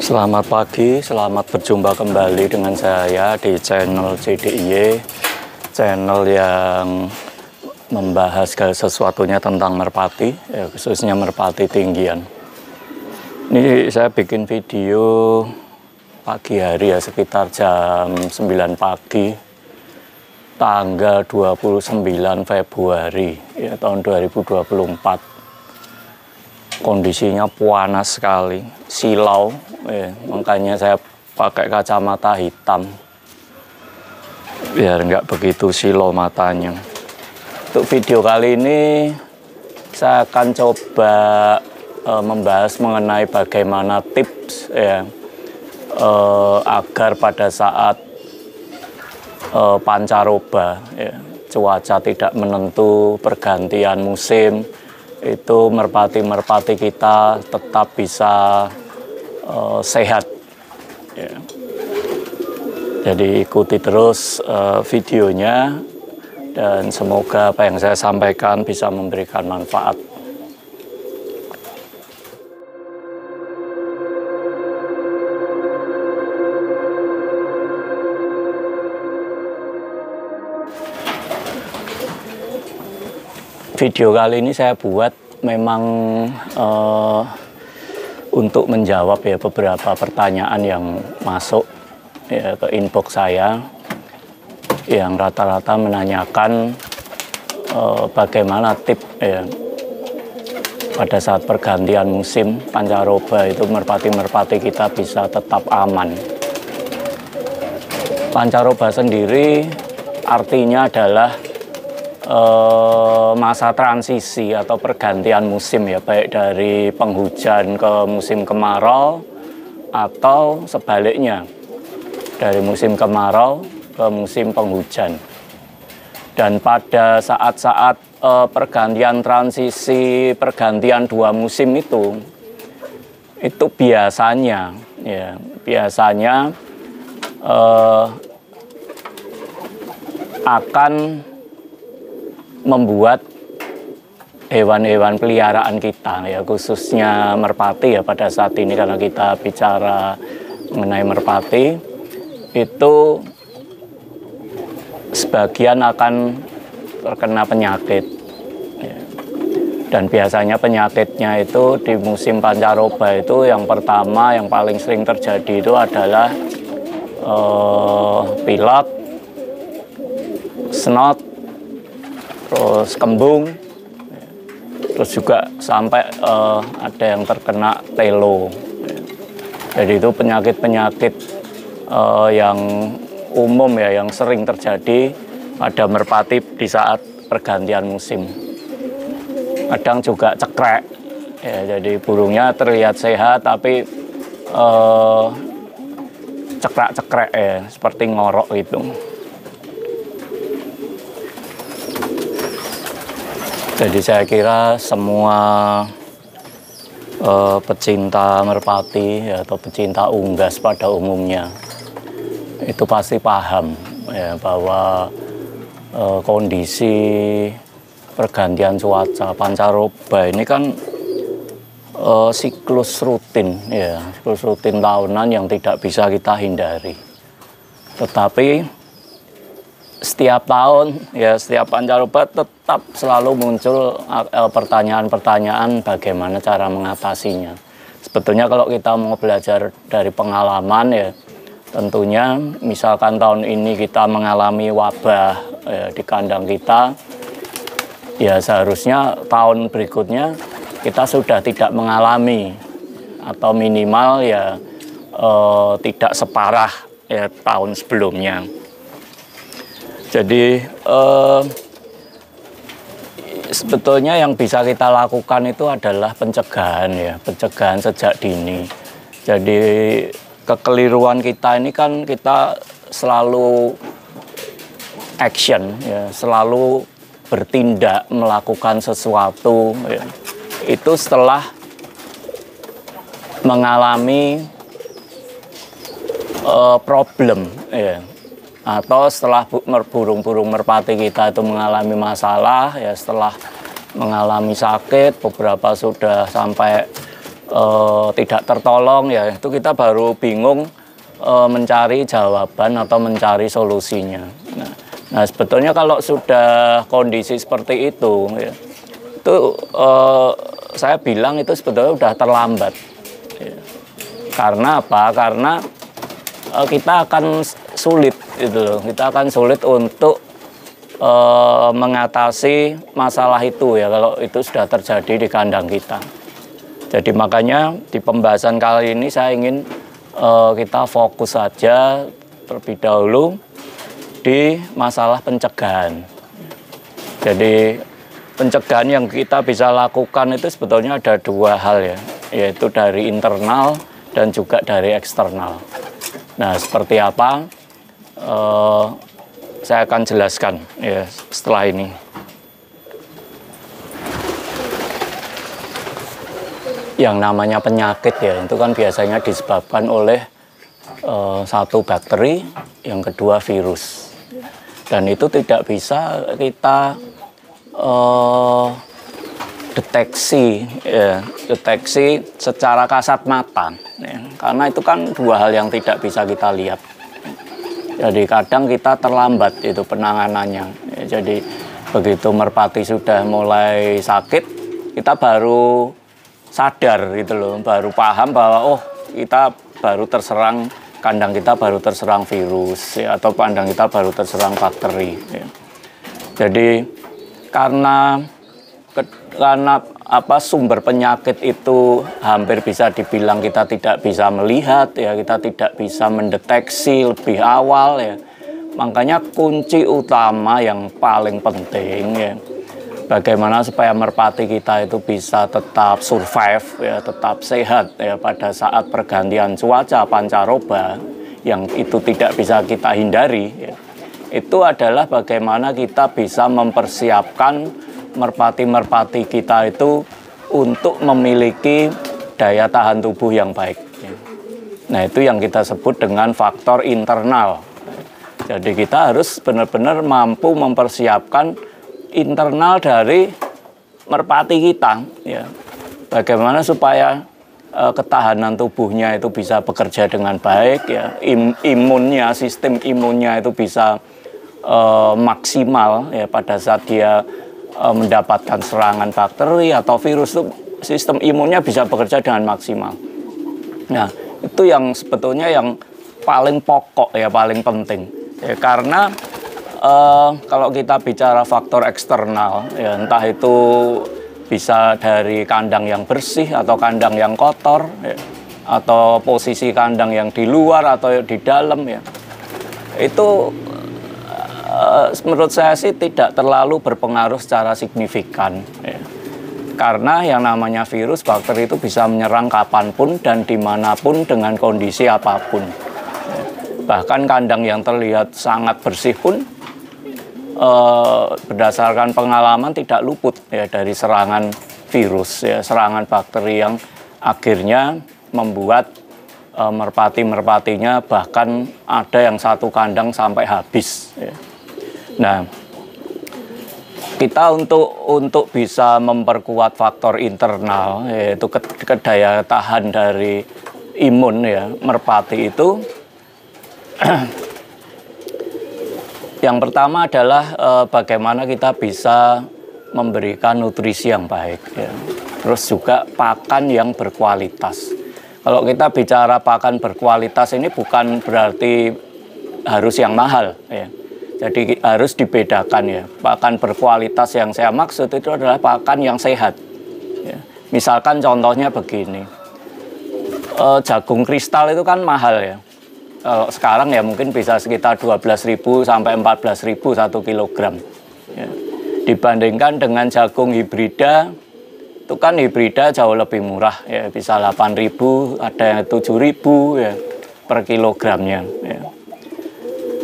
Selamat pagi, selamat berjumpa kembali dengan saya di channel CDIY, channel yang membahas segala sesuatunya tentang merpati, ya, khususnya merpati tinggian. Ini saya bikin video pagi hari ya, sekitar jam 9 pagi, tanggal 29 Februari ya, tahun 2024. Kondisinya panas sekali, silau, makanya saya pakai kacamata hitam biar nggak begitu silau matanya. Untuk video kali ini saya akan coba membahas mengenai bagaimana tips ya, agar pada saat pancaroba ya, cuaca tidak menentu, pergantian musim, itu merpati-merpati kita tetap bisa sehat ya. Jadi ikuti terus videonya dan semoga apa yang saya sampaikan bisa memberikan manfaat. Video kali ini saya buat memang untuk menjawab ya beberapa pertanyaan yang masuk ya ke inbox saya, yang rata-rata menanyakan bagaimana tips ya pada saat pergantian musim pancaroba itu merpati-merpati kita bisa tetap aman. Pancaroba sendiri artinya adalah masa transisi atau pergantian musim ya, baik dari penghujan ke musim kemarau atau sebaliknya dari musim kemarau ke musim penghujan. Dan pada saat-saat pergantian transisi, pergantian dua musim itu biasanya ya, akan membuat hewan-hewan peliharaan kita ya, khususnya merpati ya pada saat ini, karena kita bicara mengenai merpati, itu sebagian akan terkena penyakit ya. Dan biasanya penyakitnya itu di musim pancaroba itu yang pertama, yang paling sering terjadi itu adalah pilek, snot, terus kembung, terus juga sampai ada yang terkena telo. Jadi itu penyakit-penyakit yang umum ya, yang sering terjadi pada merpati di saat pergantian musim. Kadang juga cekrek ya, jadi burungnya terlihat sehat tapi cekrek-cekrek ya, seperti ngorok gitu. Jadi saya kira semua pecinta merpati ya, atau pecinta unggas pada umumnya itu pasti paham ya, bahwa kondisi pergantian cuaca pancaroba ini kan siklus rutin ya, siklus rutin tahunan yang tidak bisa kita hindari. Tetapi setiap tahun ya, setiap pancaroba tetap selalu muncul pertanyaan-pertanyaan bagaimana cara mengatasinya. Sebetulnya kalau kita mau belajar dari pengalaman ya, tentunya misalkan tahun ini kita mengalami wabah ya, di kandang kita, ya seharusnya tahun berikutnya kita sudah tidak mengalami, atau minimal ya tidak separah ya tahun sebelumnya. Jadi sebetulnya yang bisa kita lakukan itu adalah pencegahan ya, pencegahan sejak dini. Jadi kekeliruan kita ini kan kita selalu action ya, selalu bertindak melakukan sesuatu ya, itu setelah mengalami problem ya, atau setelah burung-burung merpati kita itu mengalami masalah ya, setelah mengalami sakit, beberapa sudah sampai tidak tertolong ya, itu kita baru bingung mencari jawaban atau mencari solusinya. Nah, sebetulnya kalau sudah kondisi seperti itu ya, itu saya bilang itu sebetulnya sudah terlambat ya. Karena apa? Karena kita akan sulit gitu loh. Kita akan sulit untuk mengatasi masalah itu ya kalau itu sudah terjadi di kandang kita. Jadi makanya di pembahasan kali ini saya ingin kita fokus saja terlebih dahulu di masalah pencegahan. Jadi pencegahan yang kita bisa lakukan itu sebetulnya ada dua hal ya, yaitu dari internal dan juga dari eksternal. Nah, seperti apa? Saya akan jelaskan ya setelah ini. Yang namanya penyakit ya, itu kan biasanya disebabkan oleh satu bakteri, yang kedua virus. Dan itu tidak bisa kita deteksi secara kasat mata ya. Karena itu kan dua hal yang tidak bisa kita lihat. Jadi kadang kita terlambat itu penanganannya ya. Jadi begitu merpati sudah mulai sakit, kita baru sadar gitu loh, baru paham bahwa oh kita baru terserang, kandang kita baru terserang virus ya, atau kandang kita baru terserang bakteri ya. Jadi karena sumber penyakit itu hampir bisa dibilang kita tidak bisa melihat ya, kita tidak bisa mendeteksi lebih awal ya. Makanya kunci utama yang paling penting ya, bagaimana supaya merpati kita itu bisa tetap survive ya, tetap sehat ya pada saat pergantian cuaca pancaroba yang itu tidak bisa kita hindari ya. Itu adalah bagaimana kita bisa mempersiapkan merpati-merpati kita itu untuk memiliki daya tahan tubuh yang baik. Nah, itu yang kita sebut dengan faktor internal. Jadi kita harus benar-benar mampu mempersiapkan internal dari merpati kita. Ya. Bagaimana supaya ketahanan tubuhnya itu bisa bekerja dengan baik, ya. Imunnya, sistem imunnya itu bisa maksimal ya pada saat dia mendapatkan serangan bakteri atau virus, itu sistem imunnya bisa bekerja dengan maksimal. Nah, itu yang sebetulnya yang paling pokok ya, paling penting ya, karena kalau kita bicara faktor eksternal ya, entah itu bisa dari kandang yang bersih atau kandang yang kotor ya, atau posisi kandang yang di luar atau di dalam ya, itu menurut saya sih tidak terlalu berpengaruh secara signifikan ya. Karena yang namanya virus, bakteri itu bisa menyerang kapanpun dan dimanapun dengan kondisi apapun ya. Bahkan kandang yang terlihat sangat bersih pun berdasarkan pengalaman tidak luput ya dari serangan virus ya, serangan bakteri yang akhirnya membuat merpati-merpatinya bahkan ada yang satu kandang sampai habis ya. Nah, kita untuk bisa memperkuat faktor internal, yaitu daya tahan dari imun ya merpati itu, yang pertama adalah bagaimana kita bisa memberikan nutrisi yang baik ya. Terus juga pakan yang berkualitas. Kalau kita bicara pakan berkualitas ini bukan berarti harus yang mahal ya. Jadi harus dibedakan ya. Pakan berkualitas yang saya maksud itu adalah pakan yang sehat ya. Misalkan contohnya begini, jagung kristal itu kan mahal ya. Kalau sekarang ya mungkin bisa sekitar 12.000 sampai 14.000 1 kilogram ya. Dibandingkan dengan jagung hibrida, itu kan hibrida jauh lebih murah ya, bisa 8.000, ada yang 7.000 ya per kilogramnya ya.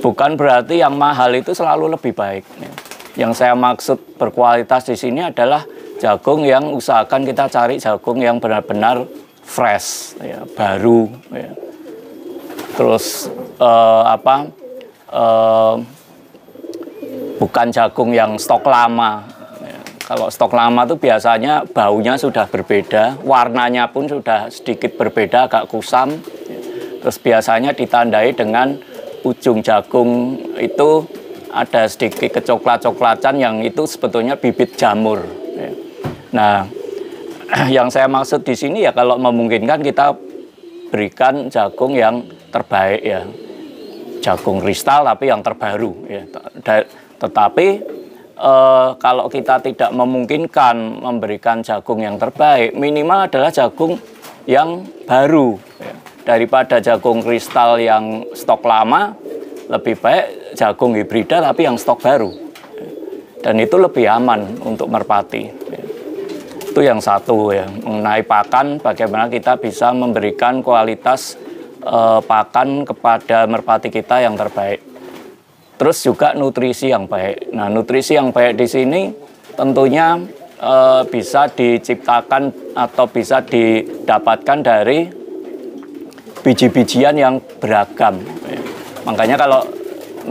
Bukan berarti yang mahal itu selalu lebih baik ya. Yang saya maksud berkualitas di sini adalah jagung yang usahakan kita cari jagung yang benar-benar fresh ya, baru ya. Terus bukan jagung yang stok lama ya. Kalau stok lama tuh biasanya baunya sudah berbeda, warnanya pun sudah sedikit berbeda, agak kusam. Terus biasanya ditandai dengan ujung jagung itu ada sedikit kecoklat-coklatan yang itu sebetulnya bibit jamur. Nah, yang saya maksud di sini ya kalau memungkinkan kita berikan jagung yang terbaik ya, jagung kristal tapi yang terbaru ya. Tetapi kalau kita tidak memungkinkan memberikan jagung yang terbaik, minimal adalah jagung yang baru ya. Daripada jagung kristal yang stok lama, lebih baik jagung hibrida tapi yang stok baru. Dan itu lebih aman untuk merpati. Itu yang satu ya, mengenai pakan, bagaimana kita bisa memberikan kualitas pakan kepada merpati kita yang terbaik. Terus juga nutrisi yang baik. Nah, nutrisi yang baik di sini tentunya bisa diciptakan atau bisa didapatkan dari biji-bijian yang beragam. Makanya kalau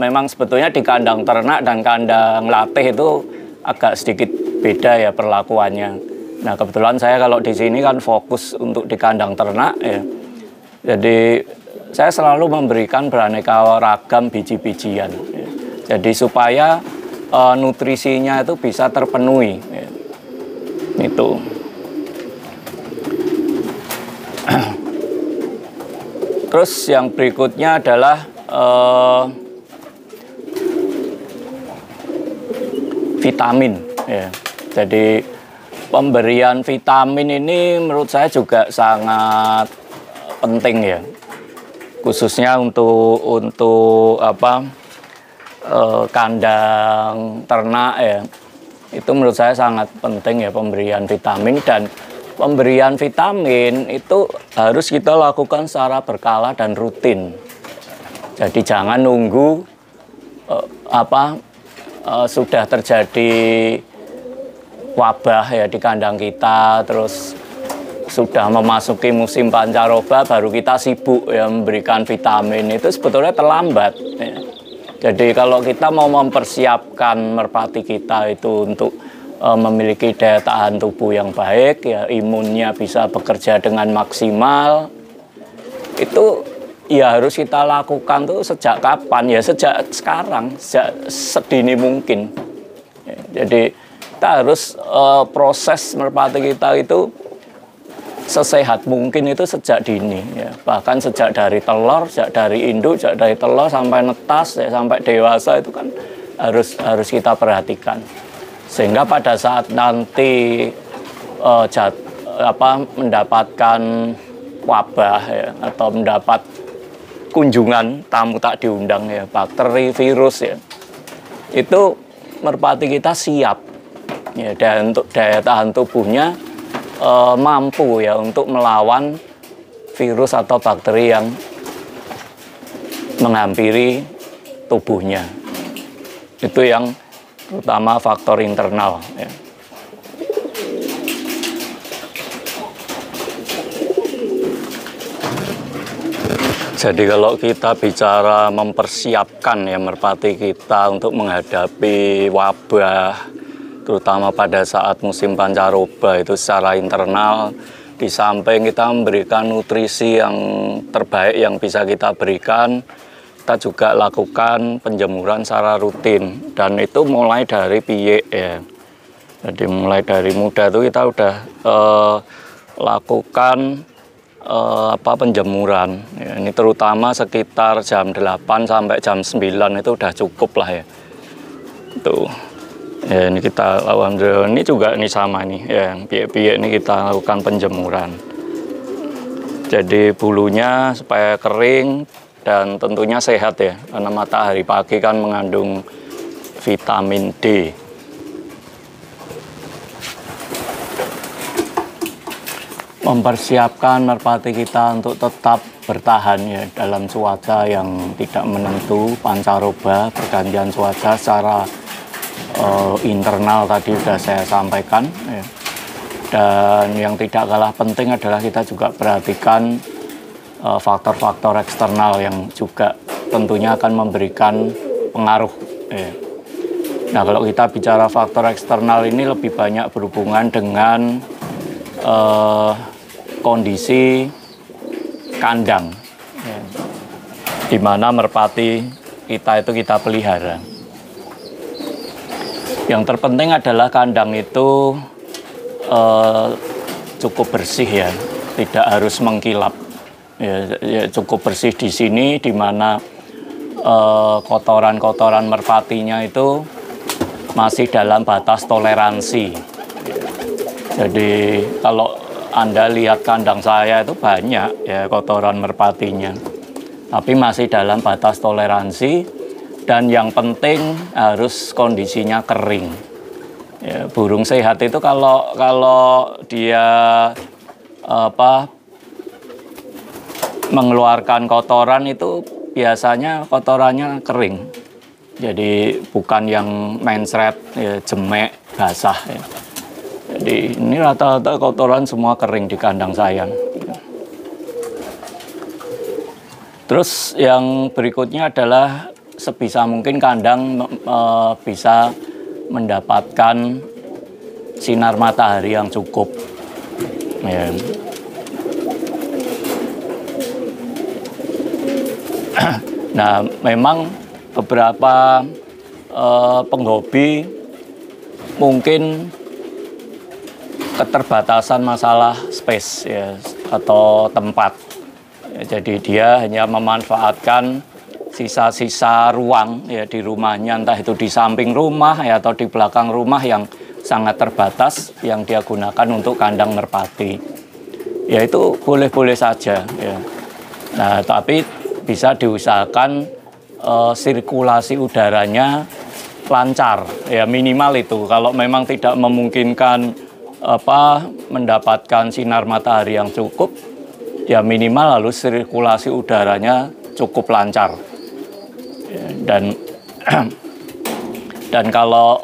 memang sebetulnya di kandang ternak dan kandang latih itu agak sedikit beda ya perlakuannya. Nah, kebetulan saya kalau di sini kan fokus untuk di kandang ternak ya. Jadi saya selalu memberikan beraneka ragam biji-bijian. Ya. Jadi supaya nutrisinya itu bisa terpenuhi. Ya. Itu. Terus yang berikutnya adalah vitamin ya. Jadi pemberian vitamin ini menurut saya juga sangat penting ya, khususnya untuk kandang ternak ya. Itu menurut saya sangat penting ya pemberian vitamin, dan pemberian vitamin itu harus kita lakukan secara berkala dan rutin. Jadi jangan nunggu sudah terjadi wabah ya di kandang kita, terus sudah memasuki musim pancaroba baru kita sibuk ya memberikan vitamin. Itu sebetulnya terlambat ya. Jadi kalau kita mau mempersiapkan merpati kita itu untuk memiliki daya tahan tubuh yang baik ya, imunnya bisa bekerja dengan maksimal, itu ya harus kita lakukan tuh sejak kapan ya, sejak sekarang, sejak sedini mungkin ya. Jadi kita harus proses merpati kita itu sesehat mungkin itu sejak dini ya. Bahkan sejak dari telur, sejak dari induk, sejak dari telur sampai netas ya, sampai dewasa itu kan harus kita perhatikan. Sehingga pada saat nanti mendapatkan wabah ya, atau mendapat kunjungan tamu tak diundang ya, bakteri, virus ya, itu merpati kita siap ya, dan untuk daya tahan tubuhnya mampu ya untuk melawan virus atau bakteri yang menghampiri tubuhnya. Itu yang terutama faktor internal ya. Jadi kalau kita bicara mempersiapkan ya merpati kita untuk menghadapi wabah, terutama pada saat musim pancaroba, itu secara internal, di samping kita memberikan nutrisi yang terbaik yang bisa kita berikan, kita juga lakukan penjemuran secara rutin, dan itu mulai dari piyek ya. Jadi mulai dari muda itu kita udah lakukan penjemuran ya, ini terutama sekitar jam 8 sampai jam 9 itu udah cukup lah ya. Tuh ya, ini kita alhamdulillah, ini juga ini sama nih ya, piyek-piyek ini kita lakukan penjemuran. Jadi bulunya supaya kering dan tentunya sehat ya, karena matahari pagi kan mengandung vitamin D. Mempersiapkan merpati kita untuk tetap bertahan ya dalam cuaca yang tidak menentu, pancaroba, pergantian cuaca secara internal tadi sudah saya sampaikan ya. Dan yang tidak kalah penting adalah kita juga perhatikan faktor-faktor eksternal yang juga tentunya akan memberikan pengaruh ya. Nah, kalau kita bicara faktor eksternal ini lebih banyak berhubungan dengan kondisi kandang, ya, di mana merpati kita itu kita pelihara. Yang terpenting adalah kandang itu cukup bersih ya, tidak harus mengkilap. Ya, cukup bersih di sini, di mana kotoran-kotoran merpatinya itu masih dalam batas toleransi. Jadi kalau Anda lihat kandang saya itu banyak ya kotoran merpatinya, tapi masih dalam batas toleransi, dan yang penting harus kondisinya kering. Ya, burung sehat itu kalau dia mengeluarkan kotoran itu biasanya kotorannya kering. Jadi bukan yang mencret, ya, jemek, basah. Ya. Jadi ini rata-rata kotoran semua kering di kandang saya. Terus yang berikutnya adalah sebisa mungkin kandang bisa mendapatkan sinar matahari yang cukup. Ya. Nah, memang beberapa penghobi mungkin keterbatasan masalah space ya, atau tempat. Ya, jadi dia hanya memanfaatkan sisa-sisa ruang ya di rumahnya, entah itu di samping rumah ya atau di belakang rumah yang sangat terbatas yang dia gunakan untuk kandang merpati. Ya itu boleh-boleh saja ya. Nah, tapi bisa diusahakan sirkulasi udaranya lancar ya, minimal itu. Kalau memang tidak memungkinkan mendapatkan sinar matahari yang cukup, ya minimal harus sirkulasi udaranya cukup lancar. Dan kalau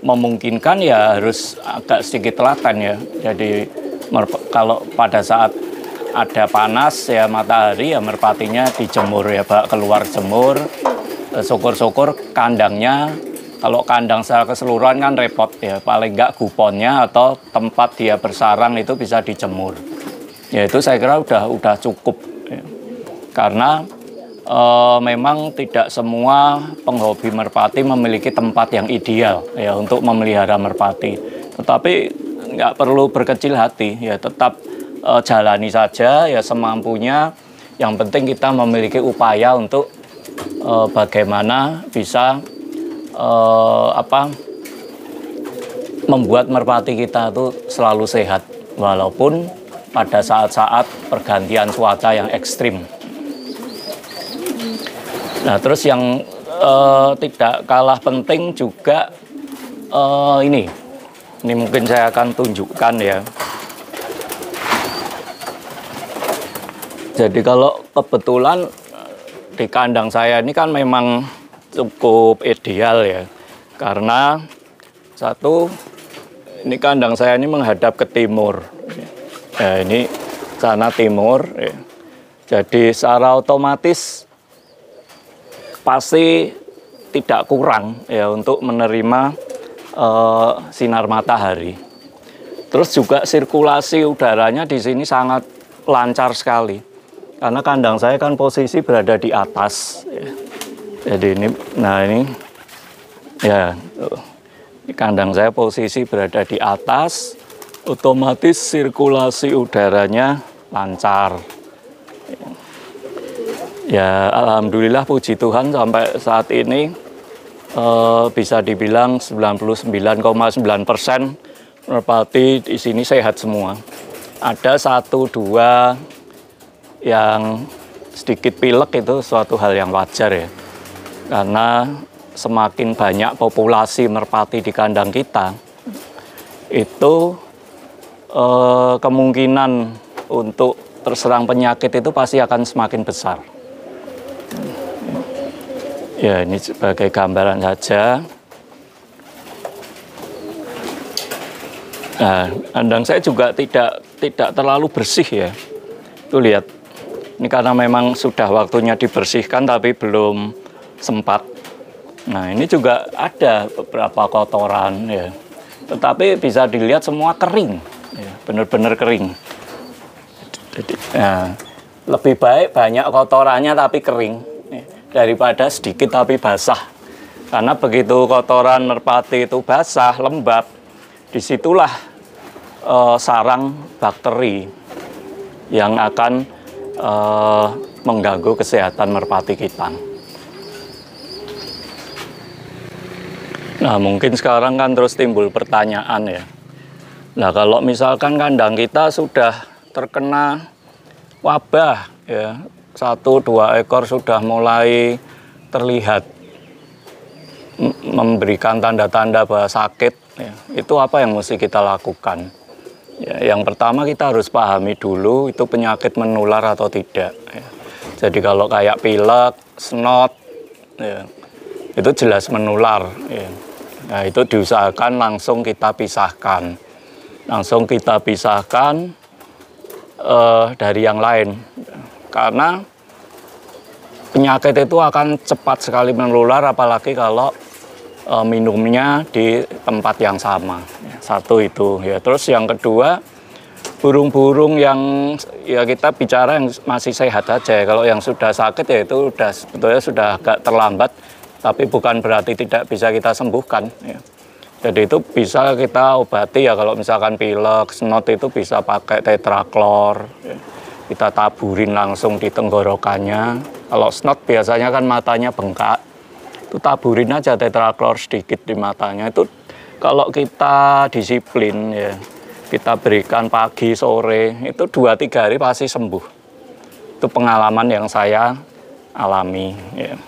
memungkinkan ya harus agak sedikit telaten ya. Jadi kalau pada saat ada panas ya matahari ya merpatinya dijemur ya, keluar jemur. Syukur-syukur kandangnya, kalau kandang secara keseluruhan kan repot ya, paling enggak guponnya atau tempat dia bersarang itu bisa dijemur. Ya itu saya kira udah cukup ya. Karena memang tidak semua penghobi merpati memiliki tempat yang ideal ya untuk memelihara merpati. Tetapi nggak perlu berkecil hati ya, tetap jalani saja ya semampunya. Yang penting kita memiliki upaya untuk bagaimana bisa membuat merpati kita itu selalu sehat walaupun pada saat-saat pergantian cuaca yang ekstrim. Nah, terus yang tidak kalah penting juga ini mungkin saya akan tunjukkan ya. Jadi kalau kebetulan di kandang saya ini kan memang cukup ideal ya, karena satu, ini kandang saya ini menghadap ke timur. Ya, ini sana timur ya. Jadi secara otomatis pasti tidak kurang ya untuk menerima sinar matahari. Terus juga sirkulasi udaranya di sini sangat lancar sekali. Karena kandang saya kan posisi berada di atas. Ya. Jadi ini, nah ini, ya, kandang saya posisi berada di atas, otomatis sirkulasi udaranya lancar. Ya, alhamdulillah puji Tuhan sampai saat ini bisa dibilang 99,9% merpati di sini sehat semua. Ada 1-2 yang sedikit pilek, itu suatu hal yang wajar ya. Karena semakin banyak populasi merpati di kandang kita, itu kemungkinan untuk terserang penyakit itu pasti akan semakin besar. Ya, ini sebagai gambaran saja. Nah, kandang saya juga tidak terlalu bersih ya. Tuh lihat. Ini karena memang sudah waktunya dibersihkan tapi belum sempat. Nah, ini juga ada beberapa kotoran ya. Tetapi bisa dilihat semua kering, ya, benar-benar kering. Jadi, ya, lebih baik banyak kotorannya tapi kering ya, daripada sedikit tapi basah. Karena begitu kotoran merpati itu basah, lembab, disitulah sarang bakteri yang akan mengganggu kesehatan merpati kita. Nah, mungkin sekarang kan terus timbul pertanyaan ya. Nah, kalau misalkan kandang kita sudah terkena wabah ya, 1-2 ekor sudah mulai terlihat memberikan tanda-tanda bahwa sakit ya, itu apa yang mesti kita lakukan? Ya, yang pertama kita harus pahami dulu itu penyakit menular atau tidak ya. Jadi kalau kayak pilek, snot ya, itu jelas menular ya. Nah, itu diusahakan langsung kita pisahkan. Langsung kita pisahkan dari yang lain. Karena penyakit itu akan cepat sekali menular, apalagi kalau minumnya di tempat yang sama. Satu itu. Ya. Terus yang kedua, burung-burung yang ya kita bicara yang masih sehat saja. Kalau yang sudah sakit ya itu sebetulnya sudah agak terlambat. Tapi bukan berarti tidak bisa kita sembuhkan. Ya. Jadi itu bisa kita obati ya, kalau misalkan pilek, snot itu bisa pakai tetraklor. Ya. Kita taburin langsung di tenggorokannya. Kalau snot biasanya kan matanya bengkak. Itu taburin aja tetraklor sedikit di matanya. Itu kalau kita disiplin ya, kita berikan pagi, sore, itu 2-3 hari pasti sembuh. Itu pengalaman yang saya alami. Ya.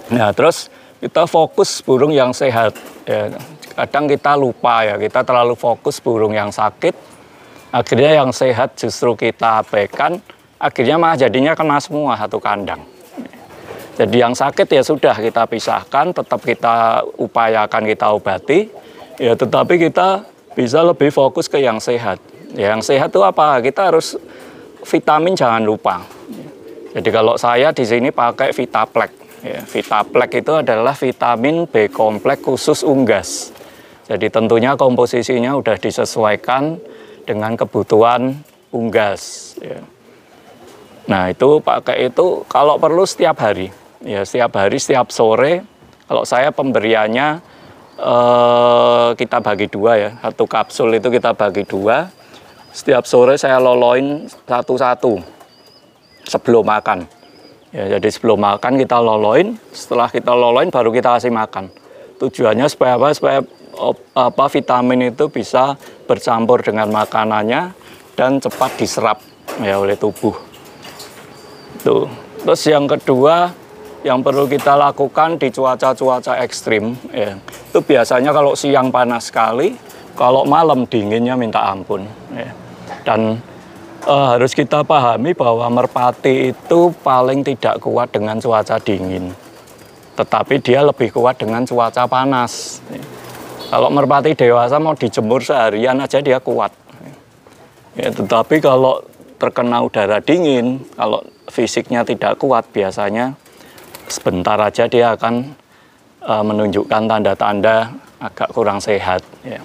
Nah, terus kita fokus burung yang sehat. Ya, kadang kita lupa ya, kita terlalu fokus burung yang sakit. Akhirnya yang sehat justru kita abaikan. Akhirnya malah jadinya kena semua satu kandang. Jadi yang sakit ya sudah kita pisahkan, tetap kita upayakan, kita obati. Ya, tetapi kita bisa lebih fokus ke yang sehat. Ya, yang sehat itu apa? Kita harus vitamin jangan lupa. Jadi kalau saya di sini pakai Vitaplek. Ya, Vitaplek itu adalah vitamin B kompleks khusus unggas. Jadi tentunya komposisinya udah disesuaikan dengan kebutuhan unggas. Ya. Nah itu pakai itu kalau perlu setiap hari. Ya setiap hari, setiap sore. Kalau saya pemberiannya kita bagi 2 ya. 1 kapsul itu kita bagi 2. Setiap sore saya loloin satu-satu sebelum makan. Ya, jadi sebelum makan kita loloin, setelah kita loloin baru kita kasih makan. Tujuannya supaya apa? Supaya vitamin itu bisa bercampur dengan makanannya dan cepat diserap ya oleh tubuh. Tuh. Terus yang kedua yang perlu kita lakukan di cuaca-cuaca ekstrim ya. Itu biasanya kalau siang panas sekali, kalau malam dinginnya minta ampun ya. Dan harus kita pahami bahwa merpati itu paling tidak kuat dengan cuaca dingin. Tetapi dia lebih kuat dengan cuaca panas. Kalau merpati dewasa mau dijemur seharian aja dia kuat. Ya, tetapi kalau terkena udara dingin, kalau fisiknya tidak kuat, biasanya sebentar aja dia akan menunjukkan tanda-tanda agak kurang sehat. Ya.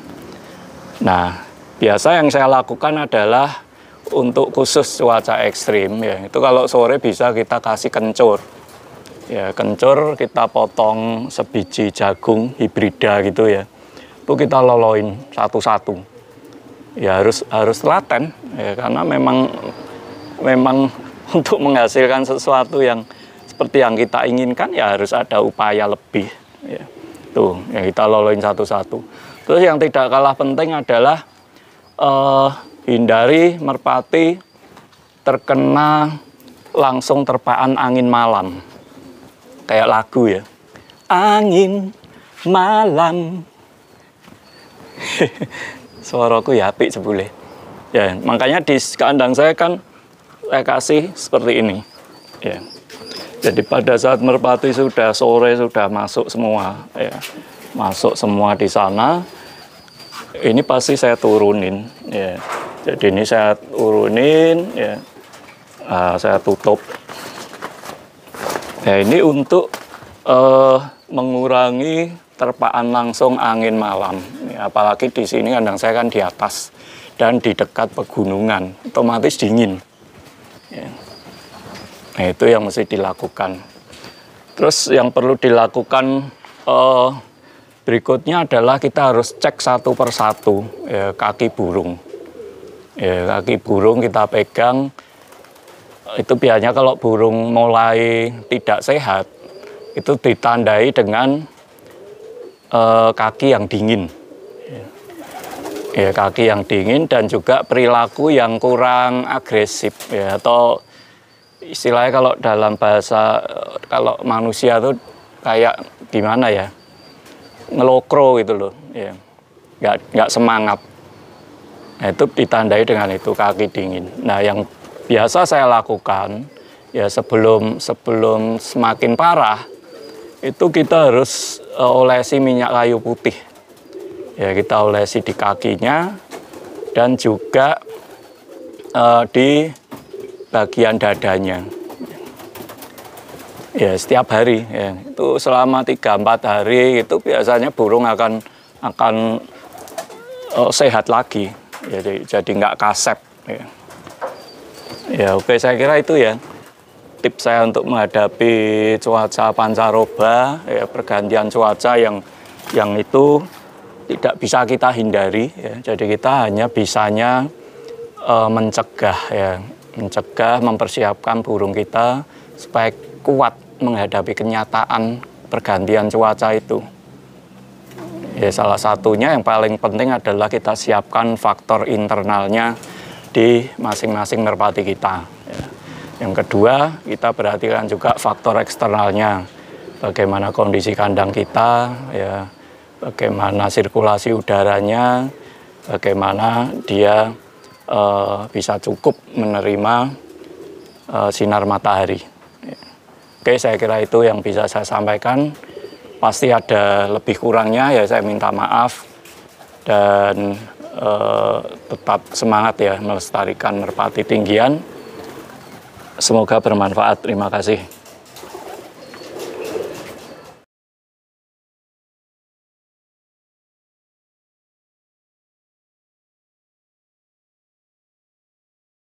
Nah, biasa yang saya lakukan adalah untuk khusus cuaca ekstrim ya, itu kalau sore bisa kita kasih kencur. Ya, kencur kita potong sebiji jagung hibrida gitu ya. Itu kita loloin satu-satu. Ya harus telaten ya, karena memang untuk menghasilkan sesuatu yang seperti yang kita inginkan ya harus ada upaya lebih ya. Tuh, ya kita loloin satu-satu. Terus yang tidak kalah penting adalah hindari merpati terkena langsung terpaan angin malam. Kayak lagu ya. Angin malam. Suaraku ya apik sebule. Ya, makanya di kandang saya kan saya kasih seperti ini. Ya. Jadi pada saat merpati sudah sore sudah masuk semua ya. Masuk semua di sana. Ini pasti saya turunin ya. Jadi ini saya turunin ya. Saya tutup. Ya ini untuk mengurangi terpaan langsung angin malam. Ya, apalagi di sini kandang saya kan di atas dan di dekat pegunungan, otomatis dingin. Ya. Nah, itu yang mesti dilakukan. Terus yang perlu dilakukan berikutnya adalah kita harus cek satu persatu ya, kaki burung. Ya, kaki burung kita pegang. Itu biasanya kalau burung mulai tidak sehat, itu ditandai dengan kaki yang dingin. Ya, kaki yang dingin dan juga perilaku yang kurang agresif ya, atau istilahnya kalau dalam bahasa kalau manusia tuh kayak gimana ya, ngelokro gitu loh ya, nggak semangat. Nah, itu ditandai dengan itu kaki dingin. Nah, yang biasa saya lakukan ya sebelum semakin parah itu kita harus olesi minyak kayu putih. Ya, kita olesi di kakinya dan juga di bagian dadanya. Ya, setiap hari ya. Itu selama 3-4 hari itu biasanya burung akan sehat lagi. Jadi nggak kasep ya. Ya, oke, saya kira itu ya tips saya untuk menghadapi cuaca pancaroba ya, pergantian cuaca yang itu tidak bisa kita hindari ya. Jadi kita hanya bisanya mencegah ya, mempersiapkan burung kita supaya kuat menghadapi kenyataan pergantian cuaca itu. Ya, salah satunya yang paling penting adalah kita siapkan faktor internalnya di masing-masing merpati kita. Ya. Yang kedua, kita perhatikan juga faktor eksternalnya, bagaimana kondisi kandang kita, ya, bagaimana sirkulasi udaranya, bagaimana dia bisa cukup menerima sinar matahari. Oke, saya kira itu yang bisa saya sampaikan. Pasti ada lebih kurangnya, ya saya minta maaf. Dan tetap semangat ya melestarikan merpati tinggian. Semoga bermanfaat. Terima kasih.